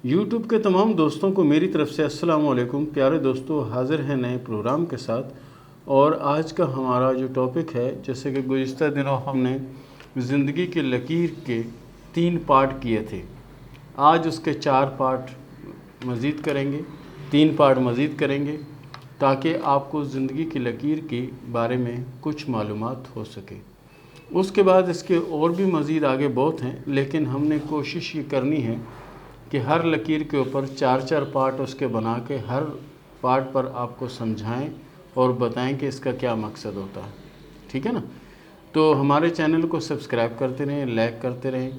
YouTube کے تمام دوستوں کو میری طرف سے السلام علیکم۔ پیارے دوستو، حاضر ہیں نئے پروگرام کے ساتھ، اور آج کا ہمارا جو ٹاپک ہے، جیسے کہ گزشتہ دنوں ہم نے زندگی کی لکیر کے 3 پارٹ کیے تھے، آج اس کے 4 پارٹ مزید کریں گے، 3 پارٹ مزید کریں گے، تاکہ آپ کو زندگی کی لکیر کے بارے میں کچھ معلومات ہو سکے۔ اس کے بعد اس کے اور بھی مزید آگے بہت ہیں، لیکن ہم نے کوشش یہ کرنی ہے کہ ہر لکیر کے اوپر 4 پارٹ اس کے بنا کے ہر پارٹ پر آپ کو سمجھائیں اور بتائیں کہ اس کا کیا مقصد ہوتا ہے، ٹھیک ہے نا؟ تو ہمارے چینل کو سبسکرائب کرتے رہیں، لائک کرتے رہیں،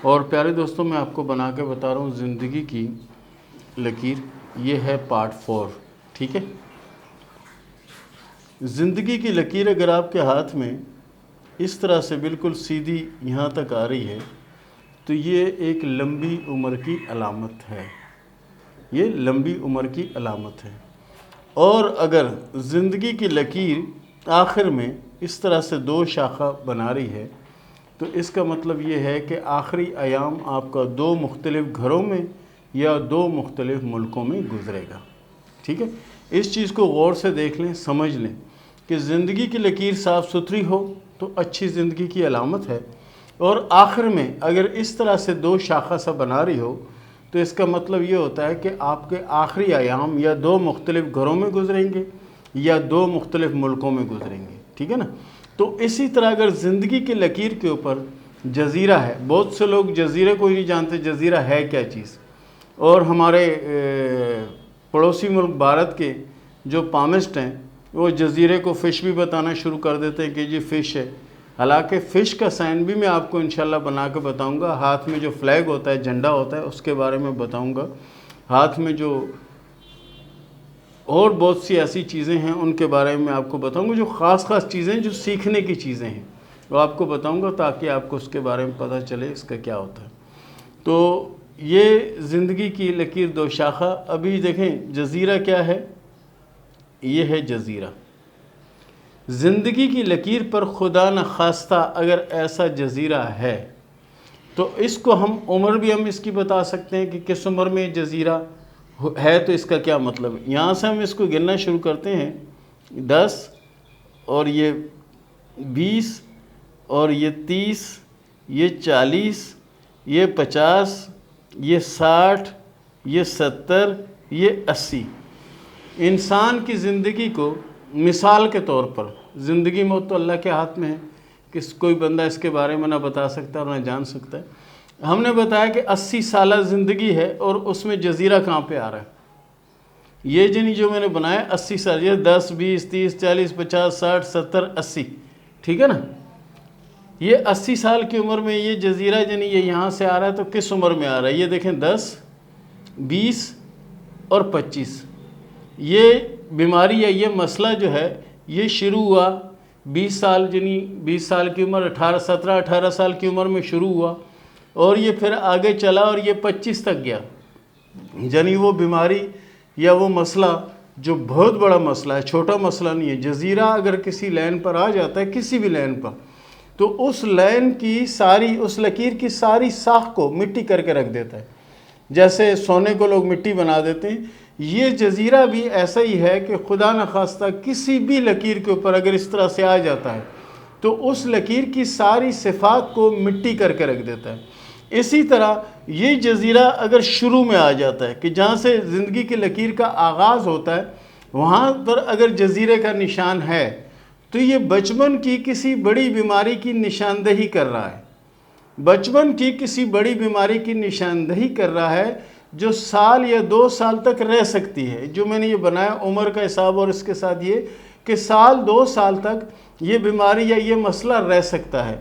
اور پیارے دوستوں میں آپ کو بنا کے بتا رہا ہوں زندگی کی لکیر، یہ ہے پارٹ 4، ٹھیک ہے؟ زندگی کی لکیر اگر آپ کے ہاتھ میں اس طرح سے بالکل سیدھی یہاں تک آ رہی ہے تو یہ ایک لمبی عمر کی علامت ہے، یہ لمبی عمر کی علامت ہے۔ اور اگر زندگی کی لکیر آخر میں اس طرح سے 2 شاخہ بنا رہی ہے تو اس کا مطلب یہ ہے کہ آخری ایام آپ کا 2 مختلف گھروں میں یا 2 مختلف ملکوں میں گزرے گا، ٹھیک ہے؟ اس چیز کو غور سے دیکھ لیں، سمجھ لیں کہ زندگی کی لکیر صاف ستھری ہو تو اچھی زندگی کی علامت ہے، اور آخر میں اگر اس طرح سے 2 شاخہ سا بنا رہی ہو تو اس کا مطلب یہ ہوتا ہے کہ آپ کے آخری ایام یا 2 مختلف گھروں میں گزریں گے یا 2 مختلف ملکوں میں گزریں گے، ٹھیک ہے نا؟ تو اسی طرح اگر زندگی کی لکیر کے اوپر جزیرہ ہے، بہت سے لوگ جزیرے کو ہی نہیں جانتے جزیرہ ہے کیا چیز، اور ہمارے پڑوسی ملک بھارت کے جو پامسٹ ہیں وہ جزیرے کو فش بھی بتانا شروع کر دیتے ہیں کہ جی فش ہے، حالانکہ فش کا سائن بھی میں آپ کو انشاءاللہ بنا کے بتاؤں گا، ہاتھ میں جو فلیگ ہوتا ہے، جھنڈا ہوتا ہے، اس کے بارے میں بتاؤں گا، ہاتھ میں جو اور بہت سی ایسی چیزیں ہیں ان کے بارے میں آپ کو بتاؤں گا، جو خاص چیزیں جو سیکھنے کی چیزیں ہیں وہ آپ کو بتاؤں گا، تاکہ آپ کو اس کے بارے میں پتہ چلے اس کا کیا ہوتا ہے۔ تو یہ زندگی کی لکیر 2 شاخہ، ابھی دیکھیں جزیرہ کیا ہے، یہ ہے جزیرہ۔ زندگی کی لکیر پر خدا نخواستہ اگر ایسا جزیرہ ہے تو اس کو ہم عمر بھی ہم اس کی بتا سکتے ہیں کہ کس عمر میں جزیرہ ہے، تو اس کا کیا مطلب ہے۔ یہاں سے ہم اس کو گننا شروع کرتے ہیں، 10 اور یہ 20 اور یہ 30، یہ 40، یہ 50، یہ 60، یہ 70، یہ 80۔ انسان کی زندگی کو مثال کے طور پر، زندگی موت تو اللہ کے ہاتھ میں ہے، کوئی بندہ اس کے بارے میں نہ بتا سکتا اور نہ جان سکتا ہے۔ ہم نے بتایا کہ 80 سالہ زندگی ہے، اور اس میں جزیرہ کہاں پہ آ رہا ہے؟ یہ جو میں نے بنایا 80 سال، یہ 10، 20، 30، 40، 50، 60، 70، 80، ٹھیک ہے نا؟ یہ 80 سال کی عمر میں یہ جزیرہ یہ یہاں سے آ رہا ہے، تو کس عمر میں آ رہا ہے؟ یہ دیکھیں 10، 20 اور 25۔ یہ بیماری یا یہ مسئلہ جو ہے یہ شروع ہوا 20 سال، 20 سال کی عمر، 17، 18 سال کی عمر میں شروع ہوا، اور یہ پھر آگے چلا اور یہ 25 تک گیا۔ وہ بیماری یا وہ مسئلہ جو بہت بڑا مسئلہ ہے، چھوٹا مسئلہ نہیں ہے۔ جزیرہ اگر کسی لائن پر آ جاتا ہے، کسی بھی لائن پر، تو اس لائن کی ساری، اس لکیر کی ساری ساخ کو مٹی کر کے رکھ دیتا ہے، جیسے سونے کو لوگ مٹی بنا دیتے ہیں۔ یہ جزیرہ بھی ایسا ہی ہے کہ خدا نخواستہ کسی بھی لکیر کے اوپر اگر اس طرح سے آ جاتا ہے تو اس لکیر کی ساری صفات کو مٹی کر کے رکھ دیتا ہے۔ اسی طرح یہ جزیرہ اگر شروع میں آ جاتا ہے کہ جہاں سے زندگی کی لکیر کا آغاز ہوتا ہے، وہاں پر اگر جزیرے کا نشان ہے تو یہ بچپن کی کسی بڑی بیماری کی نشاندہی کر رہا ہے، بچپن کی کسی بڑی بیماری کی نشاندہی کر رہا ہے، جو سال یا 2 سال تک رہ سکتی ہے۔ جو میں نے یہ بنایا عمر کا حساب، اور اس کے ساتھ یہ کہ سال 2 سال تک یہ بیماری یا یہ مسئلہ رہ سکتا ہے۔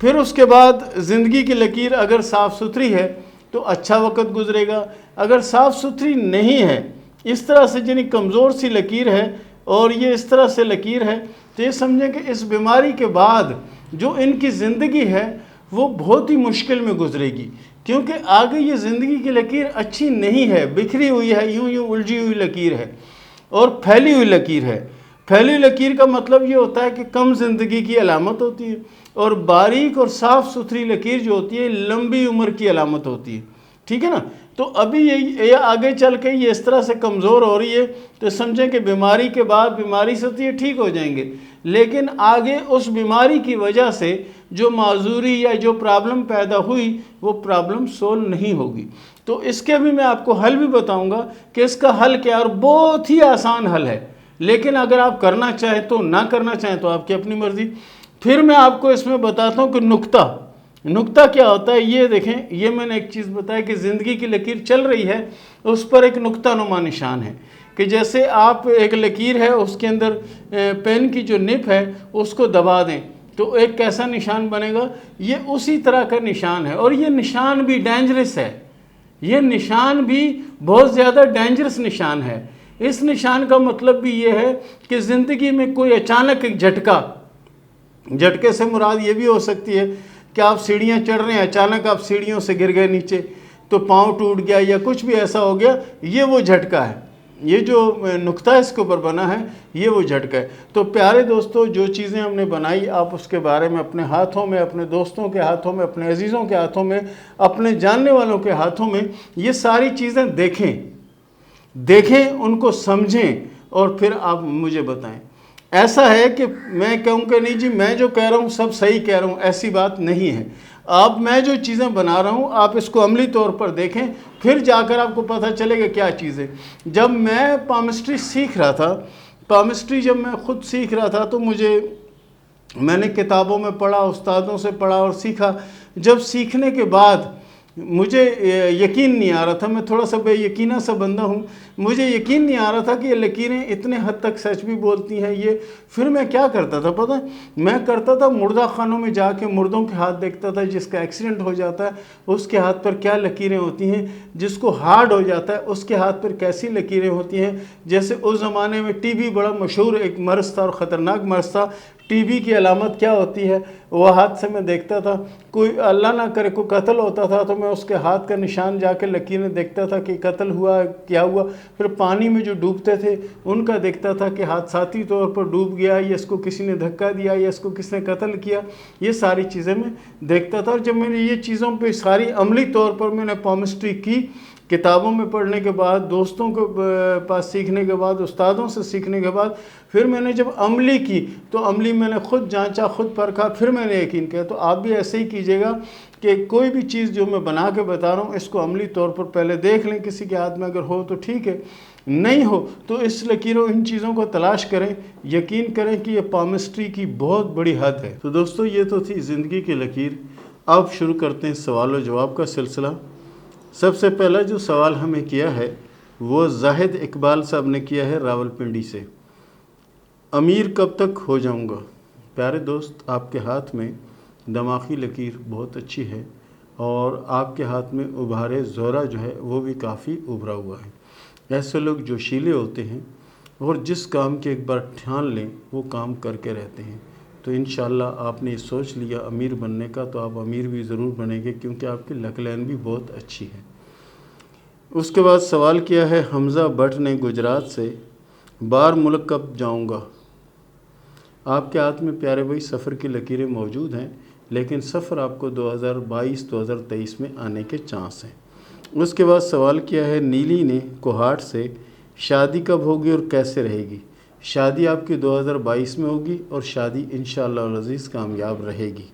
پھر اس کے بعد زندگی کی لکیر اگر صاف ستھری ہے تو اچھا وقت گزرے گا، اگر صاف ستھری نہیں ہے، اس طرح سے کمزور سی لکیر ہے اور یہ اس طرح سے لکیر ہے، تو یہ سمجھیں کہ اس بیماری کے بعد جو ان کی زندگی ہے وہ بہت ہی مشکل میں گزرے گی، کیونکہ آگے یہ زندگی کی لکیر اچھی نہیں ہے، بکھری ہوئی ہے، یوں الجھی ہوئی لکیر ہے اور پھیلی ہوئی لکیر ہے۔ پھیلی لکیر کا مطلب یہ ہوتا ہے کہ کم زندگی کی علامت ہوتی ہے، اور باریک اور صاف ستھری لکیر جو ہوتی ہے لمبی عمر کی علامت ہوتی ہے۔ ٹھیک ہے نا. تو ابھی یہ آگے چل کے یہ اس طرح سے کمزور ہو رہی ہے تو سمجھیں کہ بیماری کے بعد بیماری سے تو یہ ٹھیک ہو جائیں گے، لیکن آگے اس بیماری کی وجہ سے جو معذوری یا جو پرابلم پیدا ہوئی وہ پرابلم سولو نہیں ہوگی. تو اس کے بھی میں آپ کو حل بھی بتاؤں گا کہ اس کا حل کیا، اور بہت ہی آسان حل ہے، لیکن اگر آپ کرنا چاہیں تو، نہ کرنا چاہیں تو آپ کی اپنی مرضی. پھر میں آپ کو اس میں بتاتا ہوں کہ نقطہ کیا ہوتا ہے. یہ دیکھیں، یہ میں نے ایک چیز بتایا کہ زندگی کی لکیر چل رہی ہے، اس پر ایک نقطہ نما نشان ہے، کہ جیسے آپ ایک لکیر ہے اس کے اندر پین کی جو نپ ہے اس کو دبا دیں تو ایک کیسا نشان بنے گا، یہ اسی طرح کا نشان ہے. اور یہ نشان بھی ڈینجرس ہے، یہ نشان بھی بہت زیادہ ڈینجرس نشان ہے. اس نشان کا مطلب بھی یہ ہے کہ زندگی میں کوئی اچانک ایک جھٹکے سے مراد یہ بھی ہو سکتی ہے کہ آپ سیڑھیاں چڑھ رہے ہیں، اچانک آپ سیڑھیوں سے گر گئے نیچے تو پاؤں ٹوٹ گیا یا کچھ بھی ایسا ہو گیا، یہ وہ جھٹکا ہے. یہ جو نقطہ اس کے اوپر بنا ہے یہ وہ جھٹکا ہے. تو پیارے دوستو، جو چیزیں ہم نے بنائی آپ اس کے بارے میں اپنے ہاتھوں میں، اپنے دوستوں کے ہاتھوں میں، اپنے عزیزوں کے ہاتھوں میں، اپنے جاننے والوں کے ہاتھوں میں یہ ساری چیزیں دیکھیں، ان کو سمجھیں اور پھر آپ مجھے بتائیں. ایسا ہے کہ میں کہوں کہ نہیں جی میں جو کہہ رہا ہوں سب صحیح کہہ رہا ہوں، ایسی بات نہیں ہے. میں جو چیزیں بنا رہا ہوں آپ اس کو عملی طور پر دیکھیں، پھر جا کر آپ کو پتہ چلے گا کیا چیز ہے. جب میں پامسٹری سیکھ رہا تھا، جب میں خود سیکھ رہا تھا تو میں نے کتابوں میں پڑھا، استادوں سے پڑھا اور سیکھا. جب سیکھنے کے بعد مجھے یقین نہیں آ رہا تھا، میں تھوڑا سا بے یقینہ سا بندہ ہوں، مجھے یقین نہیں آ رہا تھا کہ یہ لکیریں اتنے حد تک سچ بھی بولتی ہیں. پھر میں کیا کرتا تھا پتہ، میں کرتا تھا مردہ خانوں میں جا کے مردوں کے ہاتھ دیکھتا تھا، جس کا ایکسیڈنٹ ہو جاتا ہے اس کے ہاتھ پر کیا لکیریں ہوتی ہیں، جس کو ہارٹ ہو جاتا ہے اس کے ہاتھ پر کیسی لکیریں ہوتی ہیں. جیسے اس زمانے میں ٹی بی بڑا مشہور ایک مرض تھا اور خطرناک مرض تھا. ٹی بی کی علامت کیا ہوتی ہے وہ ہاتھ سے میں دیکھتا تھا. کوئی اللہ نہ کرے کوئی قتل ہوتا تھا تو میں اس کے ہاتھ کا نشان جا کے لکیریں دیکھتا تھا کہ قتل ہوا کیا ہوا. پھر پانی میں جو ڈوبتے تھے ان کا دیکھتا تھا کہ حادثاتی طور پر ڈوب گیا یا اس کو کسی نے دھکا دیا یا اس کو کس نے قتل کیا. یہ ساری چیزیں میں دیکھتا تھا. اور جب میں نے یہ چیزوں پہ ساری عملی طور پر میں نے پامسٹری کی، کتابوں میں پڑھنے کے بعد، دوستوں کے پاس سیکھنے کے بعد، استادوں سے سیکھنے کے بعد، پھر میں نے جب عملی کی تو عملی میں نے خود جانچا، خود پرکھا، پھر میں نے یقین کیا. تو آپ بھی ایسے ہی کیجئے گا کہ کوئی بھی چیز جو میں بنا کے بتا رہا ہوں اس کو عملی طور پر پہلے دیکھ لیں. کسی کے ہاتھ میں اگر ہو تو ٹھیک ہے، نہیں ہو تو اس لکیروں ان چیزوں کو تلاش کریں. یقین کریں کہ یہ پامسٹری کی بہت بڑی حد ہے. تو دوستو یہ تو تھی زندگی کی لکیر. اب شروع کرتے ہیں سوال و جواب کا سلسلہ. سب سے پہلا جو سوال ہمیں کیا ہے وہ زاہد اقبال صاحب نے کیا ہے راولپنڈی سے. امیر کب تک ہو جاؤں گا؟ پیارے دوست، آپ کے ہاتھ میں دماغی لکیر بہت اچھی ہے اور آپ کے ہاتھ میں ابھارے زورا جو ہے وہ بھی کافی ابھرا ہوا ہے. ایسے لوگ جوشیلے ہوتے ہیں اور جس کام کے ایک بار ٹھان لیں وہ کام کر کے رہتے ہیں. تو انشاءاللہ آپ نے سوچ لیا امیر بننے کا تو آپ امیر بھی ضرور بنیں گے، کیونکہ آپ کی لک لائن بھی بہت اچھی ہے. اس کے بعد سوال کیا ہے حمزہ بٹ نے گجرات سے، بار ملک کب جاؤں گا؟ آپ کے ہاتھ میں پیارے بھائی سفر کی لکیریں موجود ہیں، لیکن سفر آپ کو 2022-2023 میں آنے کے چانس ہیں. اس کے بعد سوال کیا ہے نیلی نے کوہاٹ سے، شادی کب ہوگی اور کیسے رہے گی؟ شادی آپ کی 2022 میں ہوگی اور شادی انشاءاللہ العزیز کامیاب رہے گی.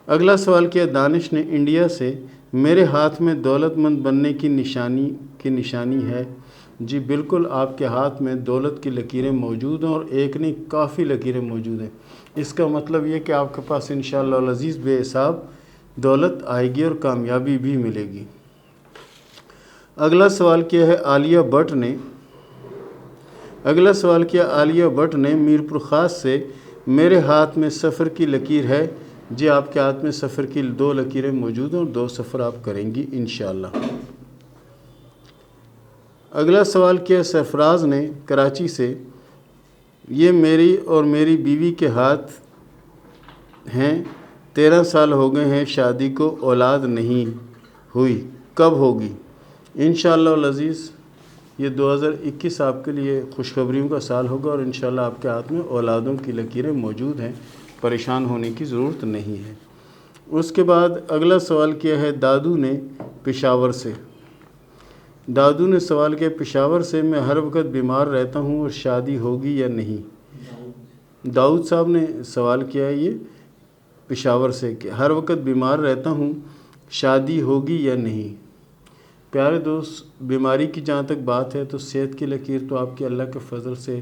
اگلا سوال کیا دانش نے انڈیا سے، میرے ہاتھ میں دولت مند بننے کی نشانی ہے. جی بالکل، آپ کے ہاتھ میں دولت کی لکیریں موجود ہیں اور ایک نہیں کافی لکیریں موجود ہیں. اس کا مطلب یہ کہ آپ کے پاس انشاءاللہ العزیز بے حساب دولت آئے گی اور کامیابی بھی ملے گی. اگلا سوال کیا ہے عالیہ بٹ نے میرپور خاص سے، میرے ہاتھ میں سفر کی لکیر ہے. جی آپ کے ہاتھ میں سفر کی 2 لکیریں موجود ہیں اور 2 سفر آپ کریں گی انشاءاللہ. اگلا سوال کیا سرفراز نے کراچی سے، یہ میری اور میری بیوی کے ہاتھ ہیں، 13 سال ہو گئے ہیں شادی کو، اولاد نہیں ہوئی، کب ہوگی؟ انشاءاللہ العزیز یہ 2021 آپ کے لیے خوشخبریوں کا سال ہوگا اور انشاءاللہ آپ کے ہاتھ میں اولادوں کی لکیریں موجود ہیں، پریشان ہونے کی ضرورت نہیں ہے. اس کے بعد اگلا سوال کیا ہے دادو نے پشاور سے۔ دادو نے سوال کیا پشاور سے، میں ہر وقت بیمار رہتا ہوں اور شادی ہوگی یا نہیں۔ داؤد صاحب نے سوال کیا ہے یہ پشاور سے کہ ہر وقت بیمار رہتا ہوں، شادی ہوگی یا نہیں۔ پیارے دوست، بیماری کی جہاں تک بات ہے تو صحت کی لکیر تو آپ کے اللہ کے فضل سے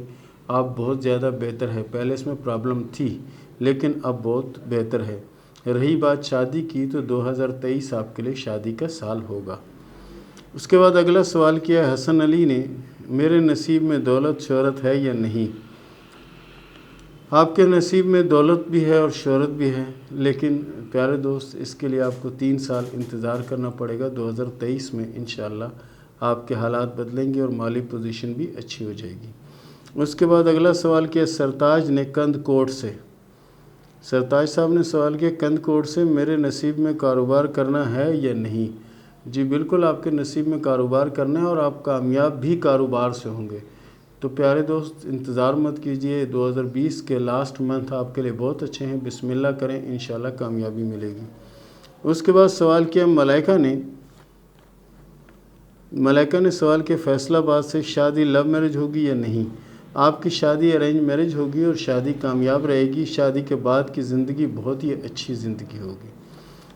آپ بہت زیادہ بہتر ہے۔ پہلے اس میں پرابلم تھی لیکن اب بہت بہتر ہے۔ رہی بات شادی کی تو 2023 آپ کے لیے شادی کا سال ہوگا۔ اس کے بعد اگلا سوال کیا ہے حسن علی نے، میرے نصیب میں دولت شہرت ہے یا نہیں۔ آپ کے نصیب میں دولت بھی ہے اور شہرت بھی ہے، لیکن پیارے دوست اس کے لیے آپ کو 3 سال انتظار کرنا پڑے گا۔ 2023 میں انشاءاللہ آپ کے حالات بدلیں گے اور مالی پوزیشن بھی اچھی ہو جائے گی۔ اس کے بعد اگلا سوال کیا سرتاج نے کند کوٹ سے۔ سرتاج صاحب نے سوال کیا کند کوٹ سے، میرے نصیب میں کاروبار کرنا ہے یا نہیں۔ جی بالکل آپ کے نصیب میں کاروبار کرنا ہے اور آپ کامیاب بھی کاروبار سے ہوں گے۔ تو پیارے دوست انتظار مت کیجئے، 2020 کے لاسٹ منتھ آپ کے لیے بہت اچھے ہیں، بسم اللہ کریں، انشاءاللہ کامیابی ملے گی۔ اس کے بعد سوال کیا ملائکہ نے سوال کیا فیصل آباد سے، شادی لو میرج ہوگی یا نہیں۔ آپ کی شادی ارینج میرج ہوگی اور شادی کامیاب رہے گی، شادی کے بعد کی زندگی بہت ہی اچھی زندگی ہوگی۔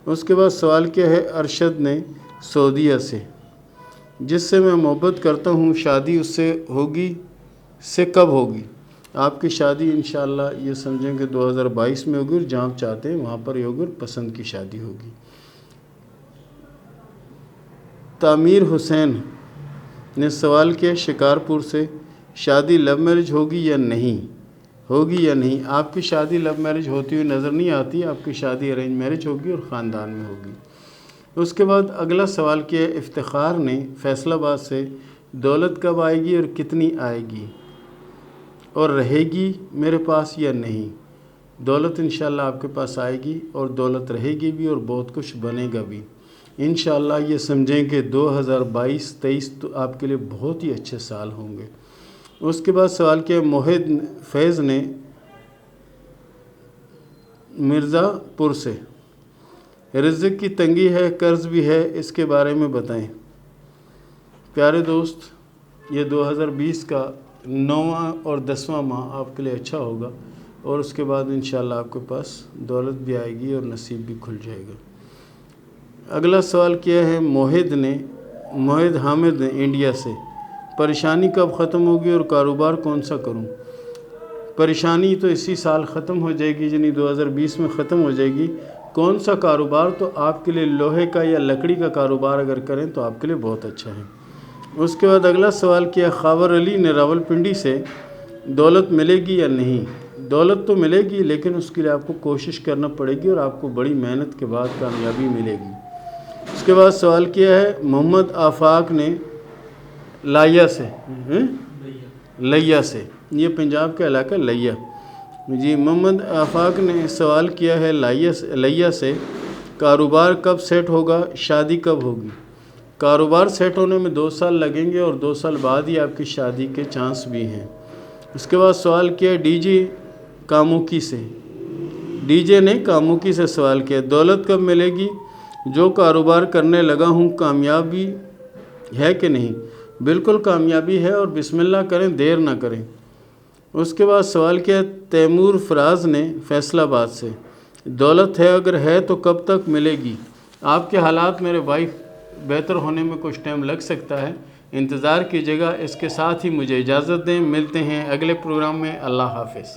اس کے بعد سوال کیا ہے ارشد نے سعودیہ سے، جس سے میں محبت کرتا ہوں، شادی اس سے ہوگی سے کب ہوگی۔ آپ کی شادی انشاءاللہ یہ سمجھیں کہ 2022 میں ہوگی اور جہاں آپ چاہتے ہیں وہاں پر ہوگی اور پسند کی شادی ہوگی۔ تعمیر حسین نے سوال کیا شکارپور سے، شادی لو میرج ہوگی یا نہیں۔ آپ کی شادی لو میرج ہوتی ہوئی نظر نہیں آتی، آپ کی شادی ارینج میرج ہوگی اور خاندان میں ہوگی۔ اس کے بعد اگلا سوال کیا افتخار نے فیصل آباد سے، دولت کب آئے گی اور کتنی آئے گی اور رہے گی میرے پاس یا نہیں۔ دولت انشاءاللہ آپ کے پاس آئے گی اور دولت رہے گی بھی اور بہت کچھ بنے گا بھی انشاءاللہ۔ یہ سمجھیں کہ 2022-23 تو آپ کے لیے بہت ہی اچھے سال ہوں گے۔ اس کے بعد سوال کیا موحد فیض نے مرزا پور سے، رزق کی تنگی ہے، قرض بھی ہے، اس کے بارے میں بتائیں۔ پیارے دوست یہ 2020 کا 9واں اور 10واں ماہ آپ کے لیے اچھا ہوگا اور اس کے بعد انشاءاللہ آپ کے پاس دولت بھی آئے گی اور نصیب بھی کھل جائے گا۔ اگلا سوال کیا ہے موحد حامد نے انڈیا سے، پریشانی کب ختم ہوگی اور کاروبار کون سا کروں۔ پریشانی تو اسی سال ختم ہو جائے گی، یعنی 2020 میں ختم ہو جائے گی۔ کون سا کاروبار تو آپ کے لیے لوہے کا یا لکڑی کا کاروبار اگر کریں تو آپ کے لیے بہت اچھا ہے۔ اس کے بعد اگلا سوال کیا خاور علی نے راولپنڈی سے، دولت ملے گی یا نہیں۔ دولت تو ملے گی لیکن اس کے لیے آپ کو کوشش کرنا پڑے گی اور آپ کو بڑی محنت کے بعد کامیابی ملے گی۔ اس کے بعد سوال کیا ہے محمد آفاق نے لائیا سے، یہ پنجاب کا علاقہ لائیا۔ جی محمد آفاق نے سوال کیا ہے لائیا سے، کاروبار کب سیٹ ہوگا، شادی کب ہوگی۔ کاروبار سیٹ ہونے میں 2 سال لگیں گے اور 2 سال بعد ہی آپ کی شادی کے چانس بھی ہیں۔ اس کے بعد سوال کیا ڈی جے کاموکی سے، ڈی جے نے کاموکی سے سوال کیا دولت کب ملے گی، جو کاروبار کرنے لگا ہوں کامیابی ہے کہ نہیں۔ بالکل کامیابی ہے اور بسم اللہ کریں، دیر نہ کریں۔ اس کے بعد سوال کیا تیمور فراز نے فیصل آباد سے، دولت ہے اگر ہے تو کب تک ملے گی۔ آپ کے حالات میرے بھائی بہتر ہونے میں کچھ ٹائم لگ سکتا ہے، انتظار کیجیے گا۔ اس کے ساتھ ہی مجھے اجازت دیں، ملتے ہیں اگلے پروگرام میں، اللہ حافظ۔